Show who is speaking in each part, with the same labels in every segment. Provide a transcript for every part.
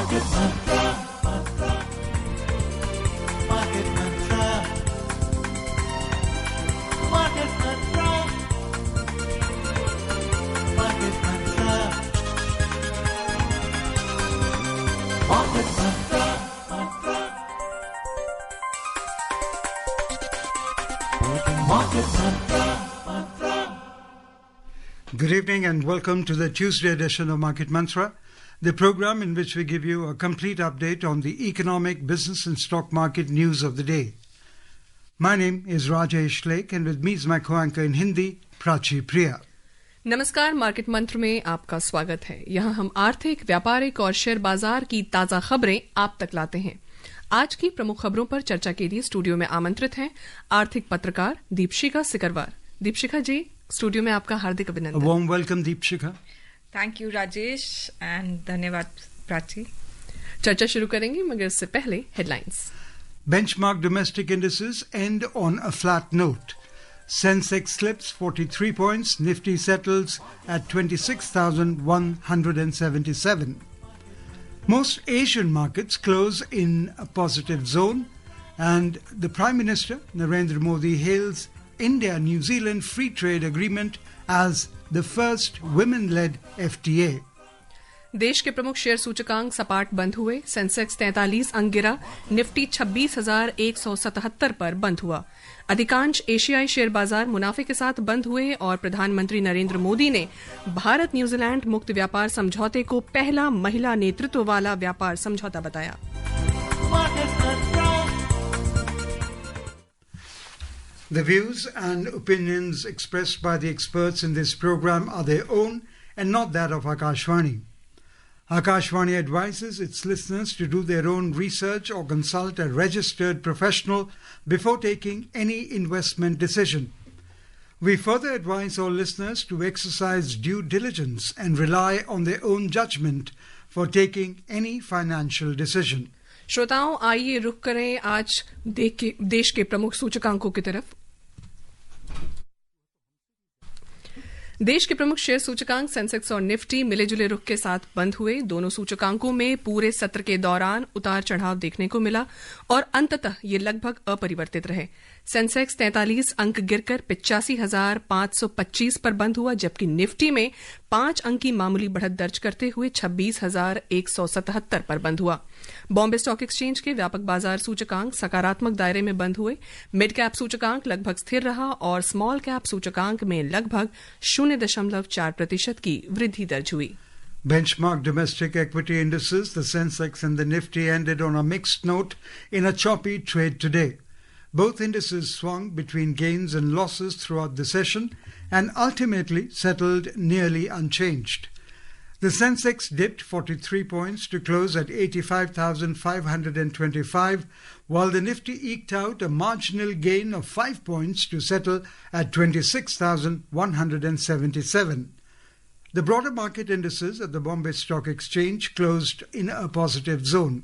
Speaker 1: Market Mantra. Market Mantra. Market Mantra. Market Mantra. Market Mantra. Market Mantra.
Speaker 2: Good evening and welcome to the Tuesday edition of Market Mantra, the program in which we give you a complete update on the economic, business and stock market news of the day. My name is Rajesh Lake and with me is my co-anchor in Hindi, Prachi Priya.
Speaker 3: नमस्कार, market मंत्र में आपका स्वागत है। यहाँ हम आर्थिक, व्यापारिक और शेयर बाजार की ताजा खबरें आप तक लाते हैं। आज की प्रमुख खबरों पर चर्चा के लिए स्टूडियो में आमंत्रित हैं आर्थिक पत्रकार दीपशिखा सिकरवार। दीपशिखा जी, स्टूडियो में आपका हार्दिक अभिनंदन।
Speaker 2: Warm welcome Deepshikha.
Speaker 4: Thank you Rajesh and धन्यवाद प्राची।
Speaker 3: चर्चा शुरू करेंगे मगर इससे पहले headlines.
Speaker 2: Benchmark domestic indices end on a flat note. Sensex slips 43 points, Nifty settles at 26,177. Most Asian markets close in a positive zone, and the Prime Minister Narendra Modi hails India-New Zealand Free Trade Agreement as the first women-led FTA.
Speaker 3: देश के प्रमुख share सूचकांक सपाट बंद हुए। Sensex 43 अंक गिरा, Nifty 26,177 पर बंद हुआ। अधिकांश एशियाई शेयर बाजार मुनाफे के साथ बंद हुए और प्रधानमंत्री नरेंद्र मोदी ने भारत न्यूजीलैंड मुक्त व्यापार समझौते को पहला महिला नेतृत्व वाला व्यापार समझौता बताया।
Speaker 2: The views and opinions expressed by the experts in this program are their own and not that of Akashvani. Akashvani advises its listeners to do their own research or consult a registered professional before taking any investment decision. We further advise all listeners to exercise due diligence and rely on their own judgment for taking any financial decision.
Speaker 3: श्रोताओं, आइए रुख करें आज देश के प्रमुख सूचकांकों की तरफ। देश के प्रमुख शेयर सूचकांक सेंसेक्स और निफ्टी मिले जुले रुख के साथ बंद हुए। दोनों सूचकांकों में पूरे सत्र के दौरान उतार चढ़ाव देखने को मिला और अंततः ये लगभग अपरिवर्तित रहे। सेंसेक्स 43 अंक गिरकर 85,525 पर बंद हुआ, जबकि निफ्टी में 5 अंक की मामूली बढ़त दर्ज करते हुए 26,177 पर बंद हुआ। बॉम्बे स्टॉक एक्सचेंज के व्यापक बाजार सूचकांक सकारात्मक दायरे में बंद हुए। मिड कैप सूचकांक लगभग स्थिर रहा और स्मॉल कैप सूचकांक में लगभग 0.4% की वृद्धि दर्ज हुई।
Speaker 2: Benchmark domestic equity indices, the Sensex and the Nifty, ended on a mixed note in a choppy trade today. Both indices swung between gains and losses throughout the session and ultimately settled nearly unchanged. The Sensex dipped 43 points to close at 85,525, while the Nifty eked out a marginal gain of 5 points to settle at 26,177. The broader market indices at the Bombay Stock Exchange closed in a positive zone.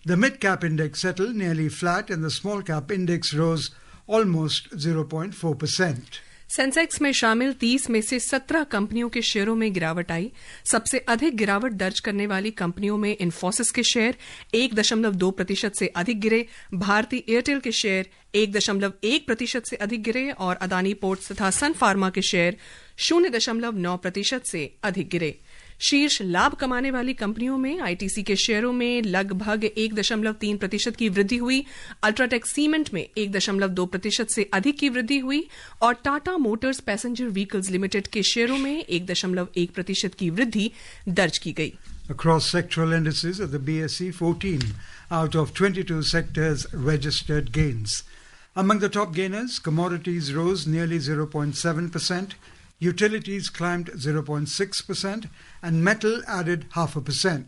Speaker 2: The mid-cap index settled nearly flat and the small-cap index rose almost 0.4%.
Speaker 3: Sensex में शामिल 30 में से 17 कंपनियों के शेयरों में गिरावट आई। सबसे अधिक गिरावट दर्ज करने वाली कंपनियों में इन्फोसिस के शेयर 1.2% से अधिक गिरे, भारती एयरटेल के शेयर 1.1% से अधिक गिरे और अदानी पोर्ट्स तथा सन फार्मा के शेयर 0.9% से अधिक गिरे। शीर्ष लाभ कमाने वाली कंपनियों में आईटीसी के शेयरों में लगभग 1.3% की वृद्धि हुई, अल्ट्राटेक सीमेंट में 1.2% से अधिक की वृद्धि हुई और Tata Motors passenger vehicles limited के शेयरों में 1.1% की वृद्धि दर्ज की गई।
Speaker 2: Across sectoral indices of the BSE, 14 out of 22 sectors registered gains. Among the top gainers, commodities rose nearly 0.7%, utilities climbed 0.6%, and metal added 0.5%.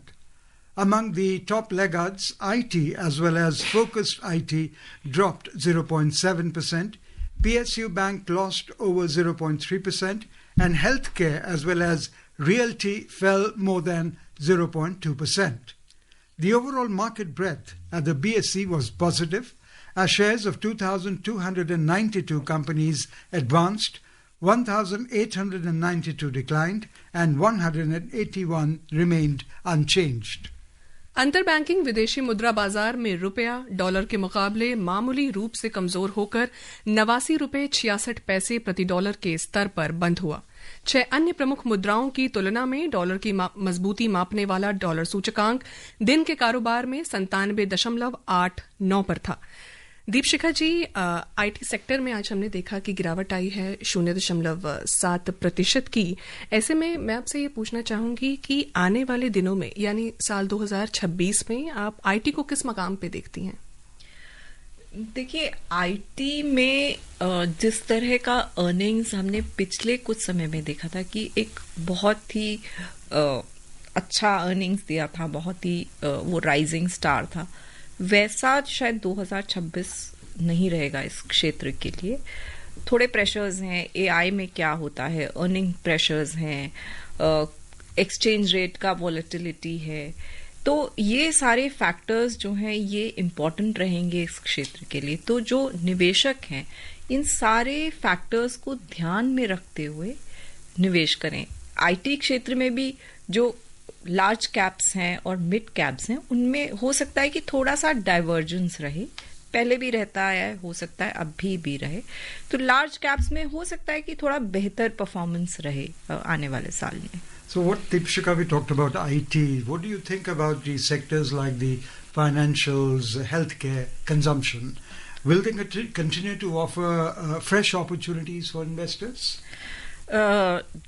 Speaker 2: Among the top laggards, IT as well as focused IT dropped 0.7%, PSU Bank lost over 0.3%, and healthcare as well as realty fell more than 0.2%. The overall market breadth at the BSE was positive, as shares of 2,292 companies advanced, 1,892 declined, and 181 remained unchanged.
Speaker 3: अंतर banking विदेशी मुद्रा बाजार में रुपया dollar के मुकाबले मामूली रूप से कमजोर होकर 89.66 प्रति डॉलर के स्तर पर बंद हुआ। 6 अन्य प्रमुख मुद्राओं की तुलना में डॉलर की मजबूती मापने वाला डॉलर सूचकांक दिन के कारोबार में 97.89 पर था। दीपशिखा जी, आईटी सेक्टर में आज हमने देखा कि गिरावट आई है 0.7% की। ऐसे में मैं आपसे ये पूछना चाहूंगी कि आने वाले दिनों में यानी साल 2026 में आप आईटी को किस मकाम पे देखती हैं?
Speaker 4: देखिए, आईटी में जिस तरह का अर्निंग्स हमने पिछले कुछ समय में देखा था कि एक बहुत ही अच्छा अर्निंग्स दिया था, बहुत ही वो राइजिंग स्टार था, वैसा शायद 2026 नहीं रहेगा इस क्षेत्र के लिए। थोड़े प्रेशर्स हैं, एआई में क्या होता है, अर्निंग प्रेशर्स हैं, एक्सचेंज रेट का वॉलेटिलिटी है, तो ये सारे फैक्टर्स जो हैं ये इम्पॉर्टेंट रहेंगे इस क्षेत्र के लिए। तो जो निवेशक हैं इन सारे फैक्टर्स को ध्यान में रखते हुए निवेश करें। आईटी क्षेत्र में भी जो लार्ज कैप्स हैं और मिड कैप्स हैं उनमें हो सकता है कि थोड़ा सा डाइवर्जेंस रहे, पहले भी रहता है, हो सकता है अभी भी रहे। तो लार्ज कैप्स में हो सकता है कि थोड़ा बेहतर परफॉर्मेंस रहे आने वाले साल में।
Speaker 2: So what, Deepshika, we talked about IT. What do you think about the sectors like the financials, healthcare, consumption? Will they continue to offer fresh opportunities for investors?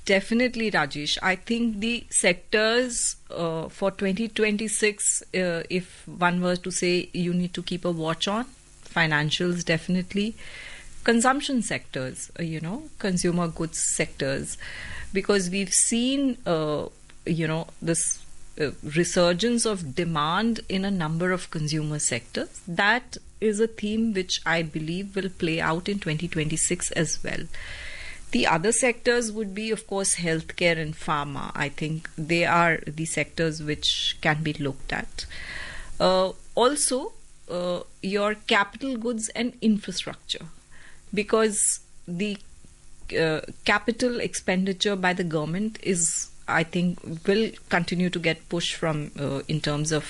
Speaker 4: Definitely, Rajesh. I think the sectors for 2026, if one were to say you need to keep a watch on, financials definitely, consumption sectors, consumer goods sectors, because we've seen, this resurgence of demand in a number of consumer sectors. That is a theme which I believe will play out in 2026 as well. The other sectors would be, of course, healthcare and pharma. I think they are the sectors which can be looked at. Also, your capital goods and infrastructure, because the capital expenditure by the government is, I think, will continue to get pushed from in terms of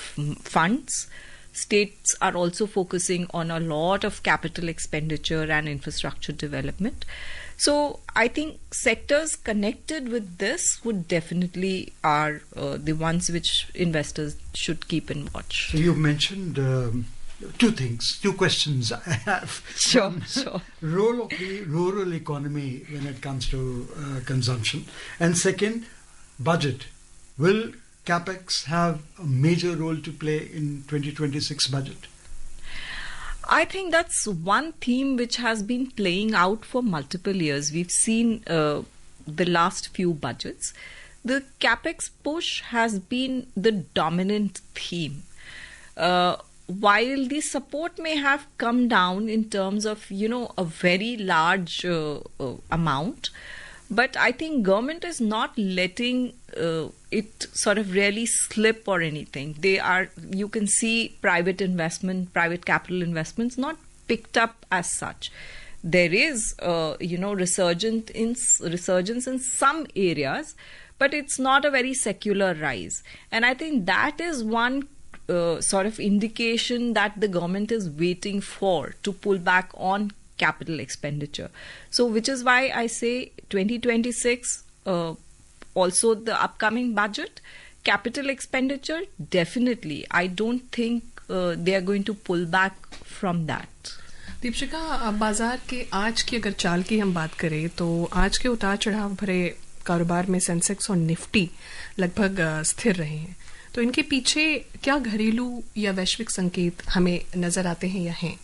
Speaker 4: funds. States are also focusing on a lot of capital expenditure and infrastructure development. So I think sectors connected with this would definitely are the ones which investors should keep in watch.
Speaker 2: So you mentioned two questions I have.
Speaker 4: Sure.
Speaker 2: Role of the rural economy when it comes to consumption. And second, budget. Will CapEx have a major role to play in 2026 budget?
Speaker 4: I think that's one theme which has been playing out for multiple years. We've seen the last few budgets. The CapEx push has been the dominant theme. While the support may have come down in terms of, a very large amount, but I think government is not letting it sort of really slip or anything. You can see private investment, private capital investments not picked up as such. There is, resurgence in some areas, but it's not a very secular rise. And I think that is one sort of indication that the government is waiting for to pull back on capital expenditure. So which is why I say 2026, also the upcoming budget, capital expenditure, definitely. I don't think they are going to pull back from that.
Speaker 3: Deepshikha, बाजार के आज की अगर चाल की हम बात करें तो आज के उतार चढ़ाव भरे कारोबार में सेंसेक्स और निफ्टी लगभग स्थिर रहे हैं। तो इनके पीछे क्या घरेलू या वैश्विक संकेत हमें नजर आते हैं या हैं?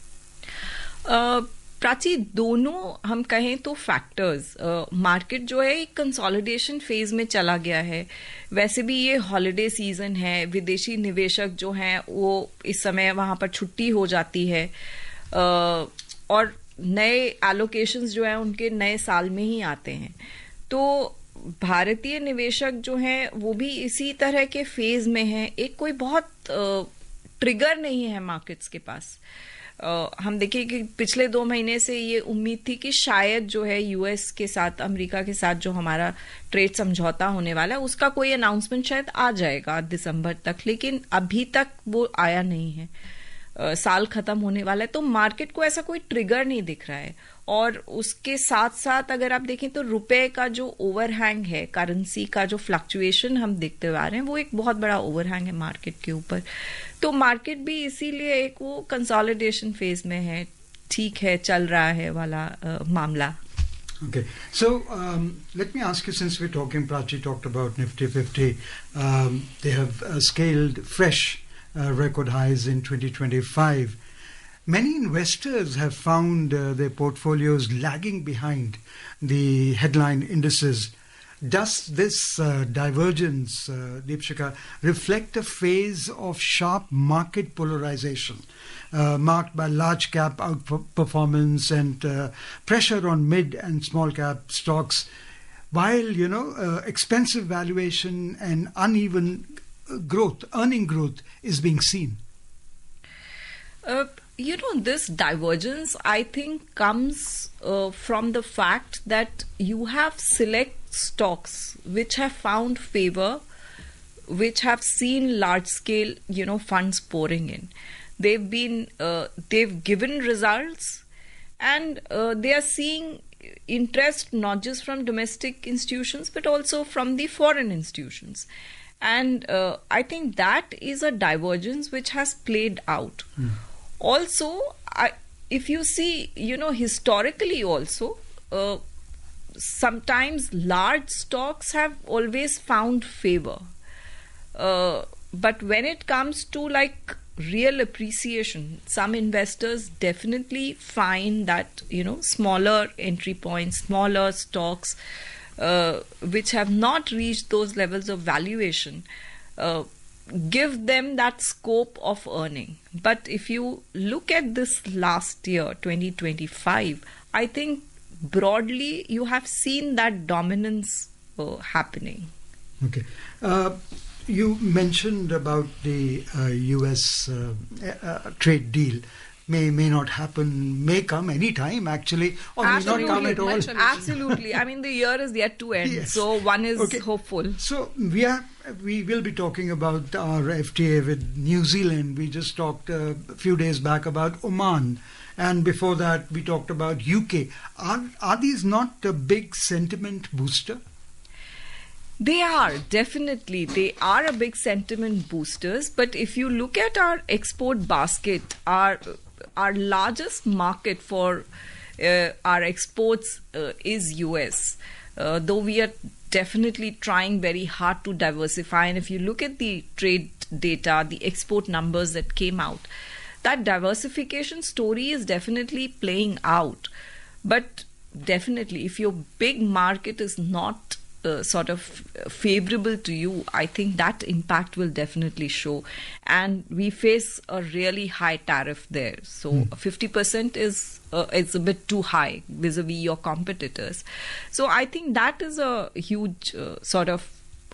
Speaker 4: प्राची, दोनों हम कहें तो फैक्टर्स, मार्केट जो है एक कंसोलिडेशन फेज में चला गया है। वैसे भी ये हॉलिडे सीजन है, विदेशी निवेशक जो हैं वो इस समय वहां पर छुट्टी हो जाती है और नए एलोकेशंस जो हैं उनके नए साल में ही आते हैं। तो भारतीय निवेशक जो हैं वो भी इसी तरह के फेज में हैं। एक कोई बहुत ट्रिगर नहीं है मार्केट्स के पास। हम देखिए कि पिछले 2 महीने से ये उम्मीद थी कि शायद जो है यूएस के साथ, अमेरिका के साथ जो हमारा ट्रेड समझौता होने वाला है उसका कोई अनाउंसमेंट शायद आ जाएगा दिसंबर तक, लेकिन अभी तक वो आया नहीं है। साल खत्म होने वाला है तो मार्केट को ऐसा कोई ट्रिगर नहीं दिख रहा है। और उसके साथ साथ अगर आप देखें तो रुपए का जो ओवरहैंग है, करेंसी का जो फ्लक्चुएशन हम देखते हुए आ रहे हैं, वो एक बहुत बड़ा ओवरहैंग है मार्केट के ऊपर। तो मार्केट भी इसीलिए एक वो कंसोलिडेशन फेज में है, ठीक है, चल रहा है वाला मामला।
Speaker 2: Okay, so let me ask you, since we're talking, Prachi talked about Nifty 50, they have scaled fresh record highs in 2025. Many investors have found their portfolios lagging behind the headline indices. Does this divergence, Deepshika, reflect a phase of sharp market polarization marked by large cap outperformance and pressure on mid and small cap stocks, while expensive valuation and uneven earning growth is being seen?
Speaker 4: This divergence, I think, comes from the fact that you have select stocks which have found favor, which have seen large scale, funds pouring in. They've given results, and they are seeing interest not just from domestic institutions but also from the foreign institutions. And I think that is a divergence which has played out. Also, if you see, historically also, sometimes large stocks have always found favor. But when it comes to like real appreciation, some investors definitely find that, smaller entry points, smaller stocks, which have not reached those levels of valuation, give them that scope of earning. But if you look at this last year, 2025, I think broadly you have seen that dominance happening.
Speaker 2: Okay. You mentioned about the US trade deal. May not happen, may come any time actually, or may not come at all.
Speaker 4: Absolutely. I mean, the year is yet to end,
Speaker 2: Yes.
Speaker 4: so one is hopeful.
Speaker 2: So we will be talking about our FTA with New Zealand. We just talked a few days back about Oman, and before that we talked about UK. Are these not a big sentiment booster?
Speaker 4: They are, definitely. They are a big sentiment boosters. But if you look at our export basket, our largest market for our exports is US. Though we are definitely trying very hard to diversify. And if you look at the trade data, the export numbers that came out, that diversification story is definitely playing out. But definitely, if your big market is not sort of favorable to you, I think that impact will definitely show. And we face a really high tariff there. So 50% is it's a bit too high vis-a-vis your competitors. So I think that is a huge sort of,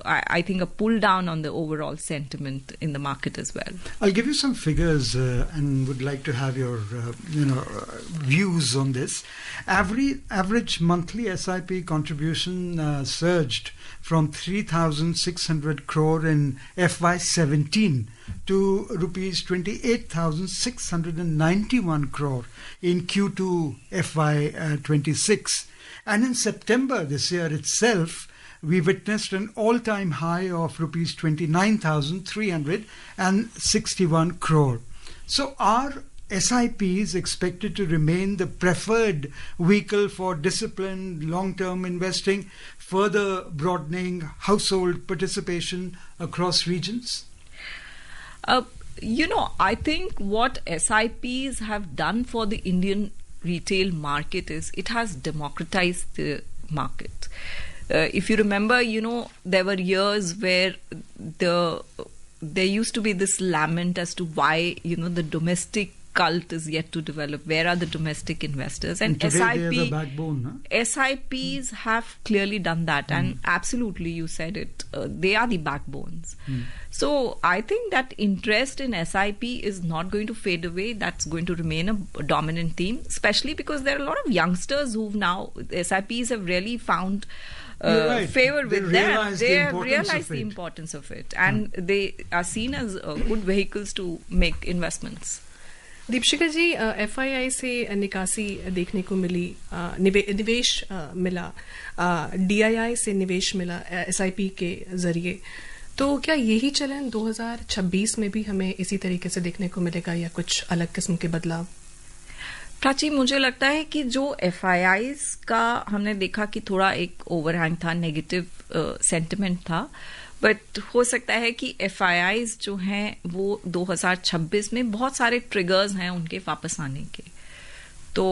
Speaker 4: I think, a pull down on the overall sentiment in the market as well.
Speaker 2: I'll give you some figures and would like to have your views on this. Average monthly SIP contribution surged from 3,600 crore in FY17 to rupees 28,691 crore in Q2 FY26. And in September this year itself, we witnessed an all-time high of rupees 29,361 crore. So are SIPs expected to remain the preferred vehicle for disciplined long-term investing, further broadening household participation across regions?
Speaker 4: I think what SIPs have done for the Indian retail market is it has democratized the market. If you remember, there were years where there used to be this lament as to why, the domestic cult is yet to develop. Where are the domestic investors? And
Speaker 2: today
Speaker 4: SIP,
Speaker 2: they are the backbone. Huh?
Speaker 4: SIPs have clearly done that, and absolutely, you said it. They are the backbones. So I think that interest in SIP is not going to fade away. That's going to remain a dominant theme, especially because there are a lot of youngsters who've now SIPs have really found
Speaker 2: Right.
Speaker 4: favor
Speaker 2: They
Speaker 4: with them.
Speaker 2: realize
Speaker 4: They
Speaker 2: the
Speaker 4: have
Speaker 2: importance
Speaker 4: realized
Speaker 2: of
Speaker 4: the
Speaker 2: it.
Speaker 4: importance of it, and they are seen as good vehicles to make investments.
Speaker 3: Deepshikha ji, FII से निकासी देखने को मिली, निवेश मिला, DII से निवेश मिला SIP के जरिए, तो क्या यही चलन 2026 में भी हमें इसी तरीके से देखने को मिलेगा या कुछ अलग किस्म के बदलाव?
Speaker 4: प्राची, मुझे लगता है कि जो FIIs का हमने देखा कि थोड़ा एक ओवरहैंग था, नेगेटिव सेंटिमेंट था, बट हो सकता है कि FIIs जो हैं वो 2026 में बहुत सारे ट्रिगर्स हैं उनके वापस आने के। तो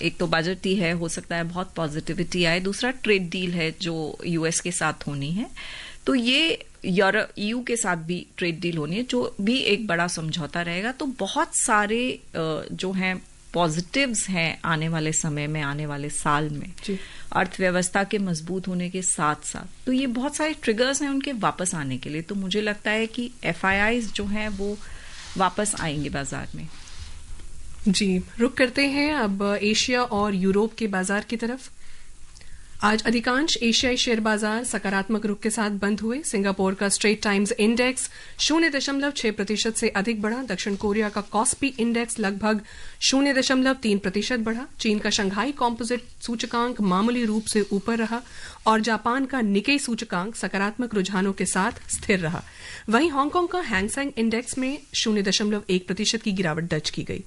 Speaker 4: एक तो बजट ही है, हो सकता है बहुत पॉजिटिविटी आए, दूसरा ट्रेड डील है जो US के साथ होनी है, तो ये EU के साथ भी ट्रेड डील होनी है जो भी एक बड़ा समझौता रहेगा। तो बहुत सारे जो हैं पॉजिटिव्स हैं आने वाले समय में, आने वाले साल में, अर्थव्यवस्था के मजबूत होने के साथ साथ, तो ये बहुत सारे ट्रिगर्स हैं उनके वापस आने के लिए। तो मुझे लगता है कि FIIs जो हैं वो वापस आएंगे बाजार में।
Speaker 3: जी, रुक करते हैं अब एशिया और यूरोप के बाजार की तरफ। आज अधिकांश एशियाई शेयर बाजार सकारात्मक रुख के साथ बंद हुए। सिंगापुर का स्ट्रेट टाइम्स इंडेक्स 0.6% से अधिक बढ़ा। दक्षिण कोरिया का कॉस्पी इंडेक्स लगभग 0.3% बढ़ा। चीन का शंघाई कॉम्पोजिट सूचकांक मामूली रूप से ऊपर रहा और जापान का निकेई सूचकांक सकारात्मक रुझानों के साथ स्थिर रहा। वहीं हांगकांग का हैंगसेंग इंडेक्स में 0.1% की गिरावट दर्ज की गई।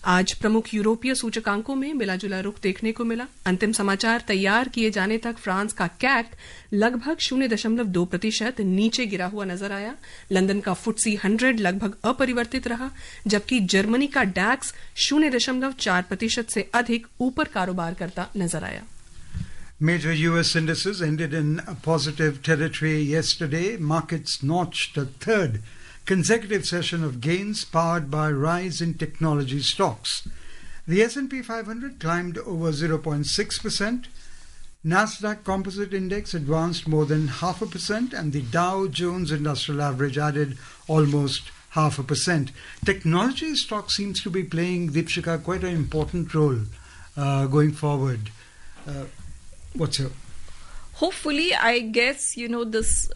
Speaker 3: आज प्रमुख यूरोपीय सूचकांकों में मिलाजुला रुख देखने को मिला। अंतिम समाचार तैयार किए जाने तक फ्रांस का कैक लगभग 0.2% नीचे गिरा हुआ नजर आया। लंदन का FTSE 100 लगभग अपरिवर्तित रहा, जबकि जर्मनी का डैक्स 0.4% से अधिक ऊपर कारोबार करता नजर आया।
Speaker 2: Major US indices ended in a positive territory yesterday. Markets notched a third consecutive session of gains powered by rise in technology stocks. The S&P 500 climbed over 0.6%. Nasdaq Composite Index advanced more than 0.5%, and the Dow Jones Industrial Average added almost 0.5%. Technology stock seems to be playing, Deepshika, quite an important role going forward. What's your...
Speaker 4: Hopefully, I guess, this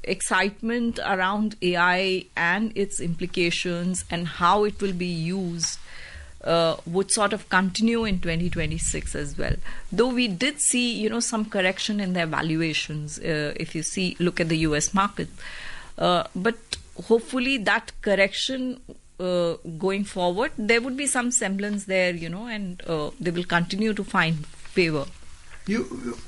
Speaker 4: excitement around AI and its implications and how it will be used would sort of continue in 2026 as well. Though we did see, some correction in their valuations, if you look at the US market. But hopefully that correction going forward, there would be some semblance there, and they will continue to find favor.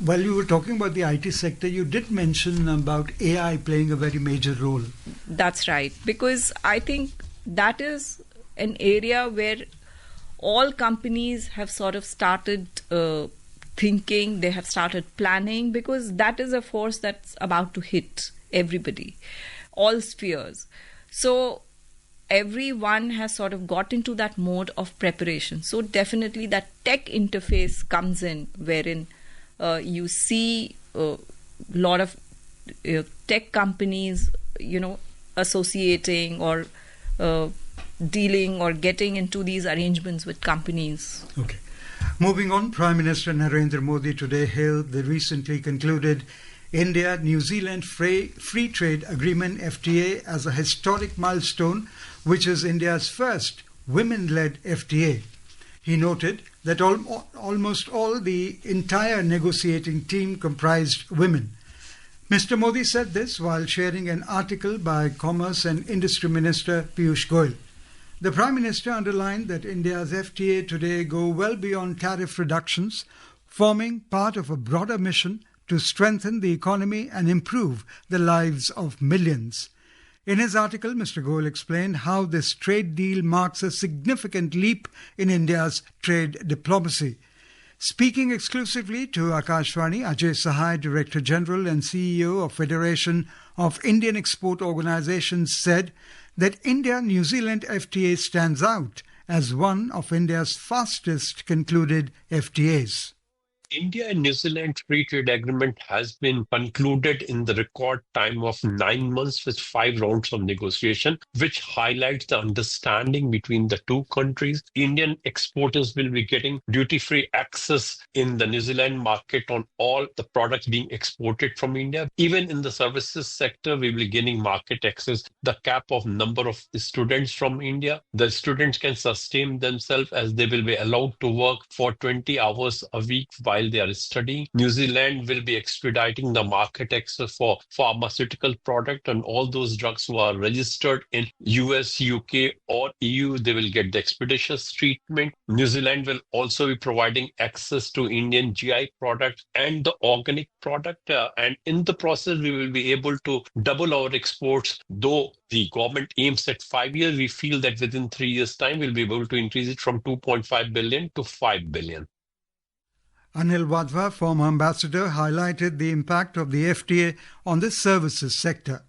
Speaker 2: While you were talking about the IT sector, you did mention about AI playing a very major role.
Speaker 4: That's right, because I think that is an area where all companies have sort of started thinking, they have started planning, because that is a force that's about to hit everybody, all spheres. So everyone has sort of got into that mode of preparation. So definitely that tech interface comes in, wherein you see a lot of tech companies, associating or dealing or getting into these arrangements with companies.
Speaker 2: Okay. Moving on, Prime Minister Narendra Modi today hailed the recently concluded India-New Zealand Free Trade Agreement FTA as a historic milestone, which is India's first women-led FTA. He noted that almost all the entire negotiating team comprised women. Mr. Modi said this while sharing an article by Commerce and Industry Minister Piyush Goyal. The Prime Minister underlined that India's FTA today go well beyond tariff reductions, forming part of a broader mission to strengthen the economy and improve the lives of millions. In his article, Mr. Goyal explained how this trade deal marks a significant leap in India's trade diplomacy. Speaking exclusively to Akashvani, Ajay Sahai, Director General and CEO of Federation of Indian Export Organizations, said that India-New Zealand FTA stands out as one of India's fastest concluded FTAs.
Speaker 5: India and New Zealand free trade agreement has been concluded in the record time of 9 months with 5 rounds of negotiation, which highlights the understanding between the two countries. Indian exporters will be getting duty-free access in the New Zealand market on all the products being exported from India. Even in the services sector, we will be gaining market access. The cap of number of students from India, the students can sustain themselves as they will be allowed to work for 20 hours a week while they are studying. New Zealand will be expediting the market access for pharmaceutical product, and all those drugs who are registered in US, UK or EU, they will get the expeditious treatment. New Zealand will also be providing access to Indian GI product and the organic product. And in the process, we will be able to double our exports. Though the government aims at 5 years, we feel that within 3 years' time, we'll be able to increase it from 2.5 billion to 5 billion.
Speaker 2: Anil Wadhwa, former ambassador, highlighted the impact of the FTA on the services sector.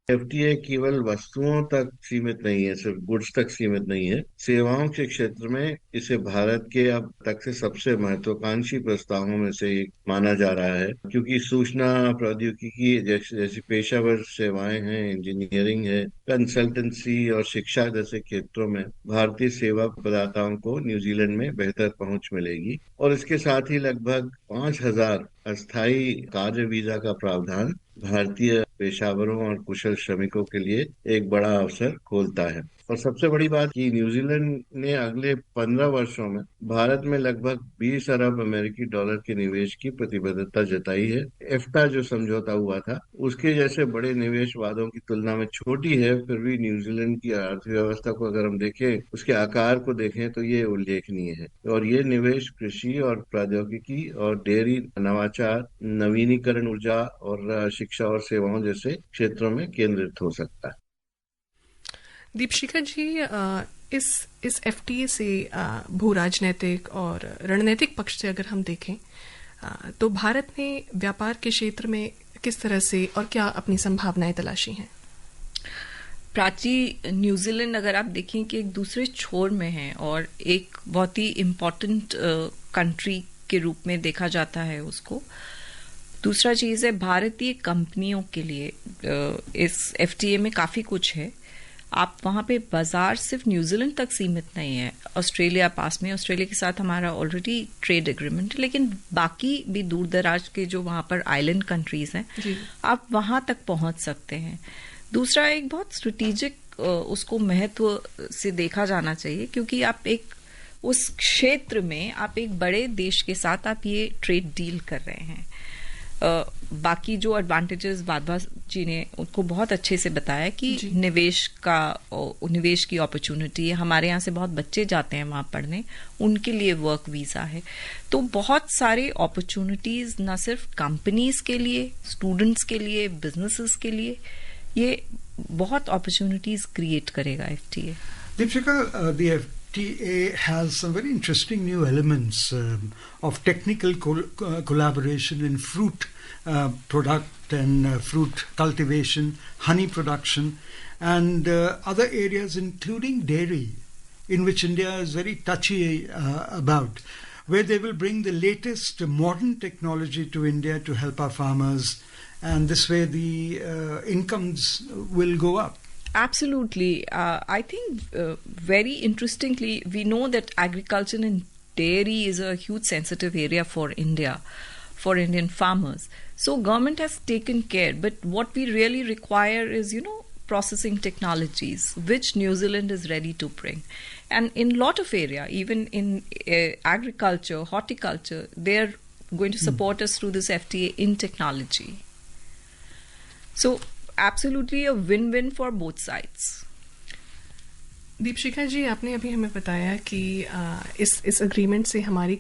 Speaker 6: FTA केवल वस्तुओं तक सीमित नहीं है, सिर्फ goods तक सीमित नहीं है। सेवाओं के क्षेत्र में इसे भारत के अब तक से सबसे महत्वाकांक्षी प्रस्तावों में से एक माना जा रहा है, क्योंकि सूचना प्रौद्योगिकी जैसी पेशेवर सेवाएं हैं, इंजीनियरिंग है, कंसल्टेंसी और शिक्षा जैसे क्षेत्रों में भारतीय सेवा प्रदाताओं को न्यूजीलैंड में बेहतर पहुंच मिलेगी। और इसके साथ ही लगभग 5,000 अस्थायी कार्य वीजा का प्रावधान भारतीय पेशावरों और कुशल श्रमिकों के लिए एक बड़ा अवसर खोलता है। और सबसे बड़ी बात कि न्यूजीलैंड ने अगले 15 वर्षों में भारत में लगभग 20 अरब अमेरिकी डॉलर के निवेश की प्रतिबद्धता जताई है। एफ्टा जो समझौता हुआ था उसके जैसे बड़े निवेश वादों की तुलना में छोटी है, फिर भी न्यूजीलैंड की अर्थव्यवस्था को अगर हम देखें, उसके आकार को देखें तो ये उल्लेखनीय है। और ये निवेश कृषि और प्रौद्योगिकी और डेयरी, नवाचार, नवीनीकरण ऊर्जा और शिक्षा और सेवाओं जैसे क्षेत्रों में केंद्रित हो सकता है।
Speaker 3: दीपशिखा जी, इस एफटीए से भू राजनीतिक और रणनीतिक पक्ष से अगर हम देखें तो भारत ने व्यापार के क्षेत्र में किस तरह से और क्या अपनी संभावनाएं तलाशी हैं?
Speaker 4: प्राची, न्यूजीलैंड अगर आप देखें कि एक दूसरे छोर में है और एक बहुत ही इम्पोर्टेंट कंट्री के रूप में देखा जाता है उसको। दूसरा चीज है, भारतीय कंपनियों के लिए इस एफटीए में काफी कुछ है। आप वहां पे बाजार सिर्फ न्यूजीलैंड तक सीमित नहीं है, ऑस्ट्रेलिया पास में, ऑस्ट्रेलिया के साथ हमारा ऑलरेडी ट्रेड एग्रीमेंट है, लेकिन बाकी भी दूर दराज के जो वहां पर आइलैंड कंट्रीज हैं, आप वहां तक पहुंच सकते हैं। दूसरा, एक बहुत स्ट्रेटेजिक उसको महत्व से देखा जाना चाहिए, क्योंकि आप एक उस क्षेत्र में आप एक बड़े देश के साथ आप ये ट्रेड डील कर रहे हैं। बाकी जो एडवांटेजेस वाधवा जी ने उनको बहुत अच्छे से बताया कि निवेश की अपॉर्चुनिटी है। हमारे यहाँ से बहुत बच्चे जाते हैं वहां पढ़ने, उनके लिए वर्क वीजा है। तो बहुत सारे अपॉर्चुनिटीज न सिर्फ कंपनीज के लिए, स्टूडेंट्स के लिए, बिजनेसेस के लिए, ये बहुत अपॉर्चुनिटीज क्रिएट करेगा FTA.
Speaker 2: Deepshikha, the FTA has some very interesting new elements of technical collaboration in fruit product and fruit cultivation, honey production, and other areas including dairy, in which India is very touchy about, where they will bring the latest modern technology to India to help our farmers, and this way the incomes will go up.
Speaker 4: Absolutely. I think very interestingly, we know that agriculture and dairy is a huge sensitive area for India, for Indian farmers. So government has taken care, but what we really require is, processing technologies, which New Zealand is ready to bring. And in lot of area, even in agriculture, horticulture, they're going to support us through this FTA in technology. So absolutely a win-win for both sides.
Speaker 3: Deepshikha ji, आपने अभी हमें बताया कि इस agreement से हमारी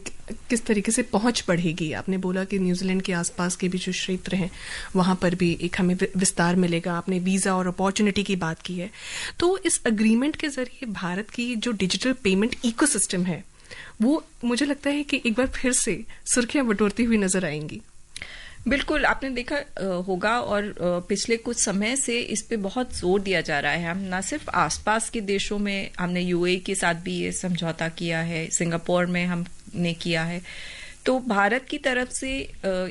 Speaker 3: किस तरीके से पहुंच बढ़ेगी। आपने बोला कि न्यूजीलैंड के आसपास के भी जो क्षेत्र हैं वहां पर भी एक हमें विस्तार मिलेगा। आपने वीजा और अपॉर्चुनिटी की बात की है। तो इस एग्रीमेंट के जरिए भारत की जो डिजिटल पेमेंट इकोसिस्टम है, वो मुझे लगता है कि एक बार फिर से सुर्खियां बटोरती हुई नजर आएंगी।
Speaker 4: बिल्कुल, आपने देखा होगा और पिछले कुछ समय से इस पे बहुत जोर दिया जा रहा है। हम न सिर्फ आसपास के देशों में, हमने यूएई के साथ भी ये समझौता किया है, सिंगापुर में हमने किया है, तो भारत की तरफ से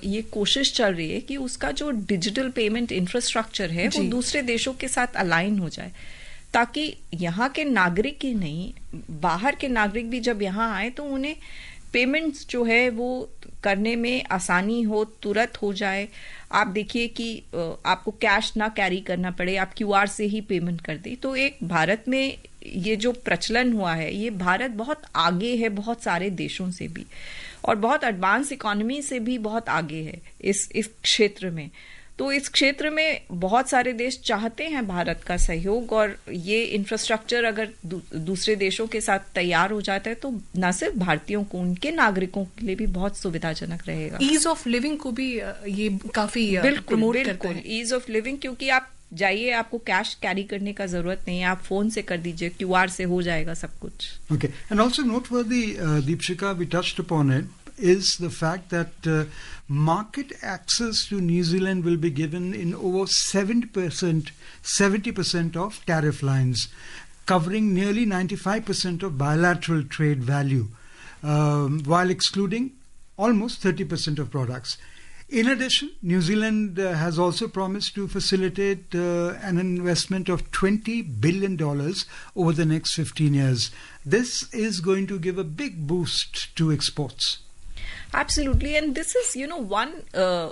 Speaker 4: ये कोशिश चल रही है कि उसका जो डिजिटल पेमेंट इंफ्रास्ट्रक्चर है वो दूसरे देशों के साथ अलाइन हो जाए, ताकि यहाँ के नागरिक ही नहीं, बाहर के नागरिक भी जब यहाँ आए तो उन्हें पेमेंट्स जो है वो करने में आसानी हो, तुरंत हो जाए। आप देखिए कि आपको कैश ना कैरी करना पड़े, आप क्यूआर से ही पेमेंट कर दें। तो एक भारत में ये जो प्रचलन हुआ है, ये भारत बहुत आगे है बहुत सारे देशों से भी, और बहुत एडवांस इकोनॉमी से भी बहुत आगे है इस क्षेत्र में। तो इस क्षेत्र में बहुत सारे देश चाहते हैं भारत का सहयोग, और ये इंफ्रास्ट्रक्चर अगर दूसरे देशों के साथ तैयार हो जाता है तो न सिर्फ भारतीयों को, उनके नागरिकों के लिए भी बहुत सुविधाजनक रहेगा।
Speaker 3: ईज ऑफ लिविंग को भी ये काफी प्रमोट करता है।
Speaker 4: ईज ऑफ लिविंग, क्योंकि आप जाइए, आपको कैश कैरी करने का जरूरत नहीं है, आप फोन से कर दीजिए, क्यूआर से हो जाएगा सब कुछ।
Speaker 2: Okay, and also noteworthy, Deepshika, we touched upon it, is the fact that market access to New Zealand will be given in over 70% of tariff lines, covering nearly 95% of bilateral trade value, while excluding almost 30% of products. In addition, New Zealand has also promised to facilitate an investment of $20 billion over the next 15 years. This is going to give a big boost to exports.
Speaker 4: Absolutely, and this is, one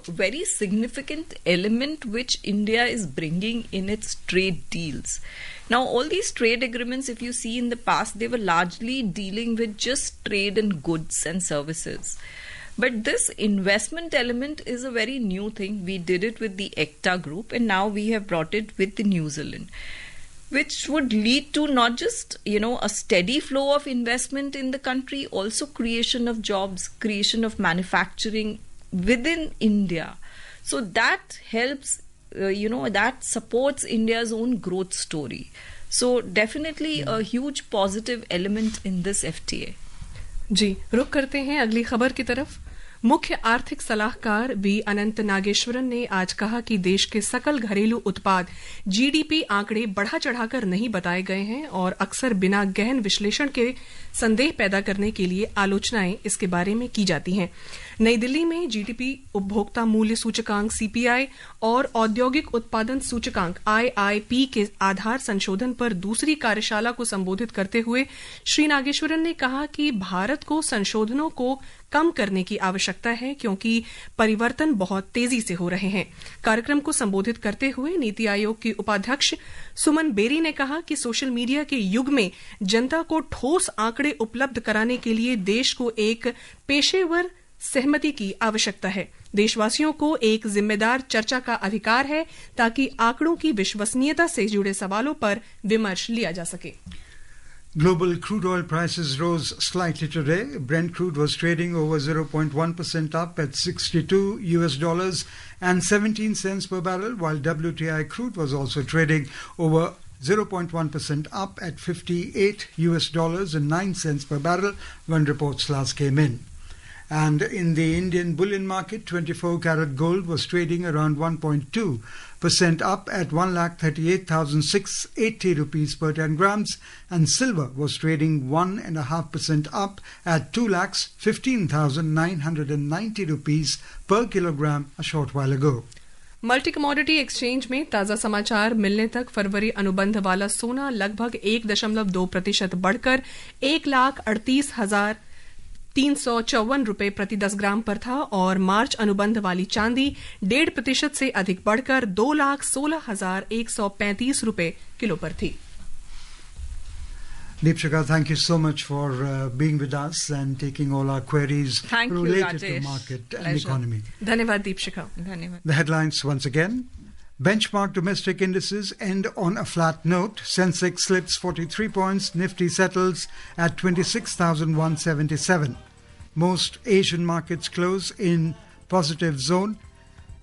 Speaker 4: very significant element which India is bringing in its trade deals. Now, all these trade agreements, if you see in the past, they were largely dealing with just trade in goods and services. But this investment element is a very new thing. We did it with the ECTA group, and now we have brought it with the New Zealand, which would lead to not just, a steady flow of investment in the country, also creation of jobs, creation of manufacturing within India. So that helps, that supports India's own growth story. So definitely a huge positive element in this FTA.
Speaker 3: जी, रुक करते हैं अगली खबर की तरफ। मुख्य आर्थिक सलाहकार वी अनंत नागेश्वरन ने आज कहा कि देश के सकल घरेलू उत्पाद जीडीपी आंकड़े बढ़ा चढ़ाकर नहीं बताए गए हैं और अक्सर बिना गहन विश्लेषण के संदेह पैदा करने के लिए आलोचनाएं इसके बारे में की जाती हैं। नई दिल्ली में जीडीपी, उपभोक्ता मूल्य सूचकांक सीपीआई और औद्योगिक उत्पादन सूचकांक आईआईपी के आधार संशोधन पर दूसरी कार्यशाला को संबोधित करते हुए श्री नागेश्वरन ने कहा कि भारत को संशोधनों को कम करने की आवश्यकता है, क्योंकि परिवर्तन बहुत तेजी से हो रहे हैं। कार्यक्रम को संबोधित करते हुए नीति आयोग की उपाध्यक्ष सुमन बेरी ने कहा कि सोशल मीडिया के युग में जनता को ठोस आंकड़े उपलब्ध कराने के लिए देश को एक पेशेवर सहमति की आवश्यकता है। देशवासियों को एक जिम्मेदार चर्चा का अधिकार है ताकि आंकड़ों की विश्वसनीयता से जुड़े सवालों पर विमर्श लिया जा सके।
Speaker 2: Global crude oil prices rose slightly today. Brent crude was trading over 0.1% up at $62 and 17 cents per barrel, while WTI crude was also trading over 0.1% up at $58 and 9 cents per barrel when reports last came in. And in the Indian bullion market, 24-karat gold was trading around 1.2% up at 1,38,680 rupees per 10 grams, and silver was trading 1.5% up at 2,15,990 rupees per kilogram a short while ago.
Speaker 3: Multi commodity exchange में ताजा समाचार मिलने तक फरवरी अनुबंध वाला सोना लगभग 1.2% बढ़कर 1,38,354 रुपए प्रति 10 ग्राम पर था, और मार्च अनुबंध वाली चांदी 1.5% से अधिक बढ़कर 2,16,135 रुपए किलो पर थी।
Speaker 2: Deepshika, thank you so much for being with us and taking all our queries related to market and economy.
Speaker 3: धन्यवाद दीपशिखा।
Speaker 4: धन्यवाद।
Speaker 2: The headlines once again. Benchmark domestic indices end on a flat note. Sensex slips 43 points. Nifty settles at 26,177. Most Asian markets close in positive zone.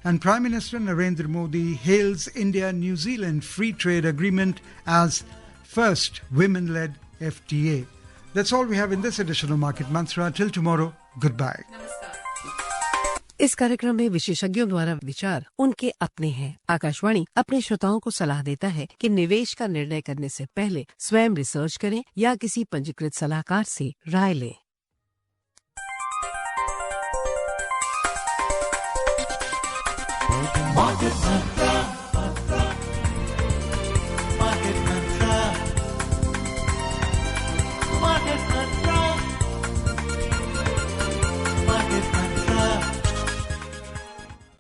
Speaker 2: And Prime Minister Narendra Modi hails India-New Zealand free trade agreement as first women-led FTA. That's all we have in this edition of Market Mantra. Till tomorrow, goodbye.
Speaker 7: इस कार्यक्रम में विशेषज्ञों द्वारा विचार उनके अपने हैं। आकाशवाणी अपने श्रोताओं को सलाह देता है कि निवेश का निर्णय करने से पहले स्वयं रिसर्च करें या किसी पंजीकृत सलाहकार से राय लें।
Speaker 1: Market Mantra.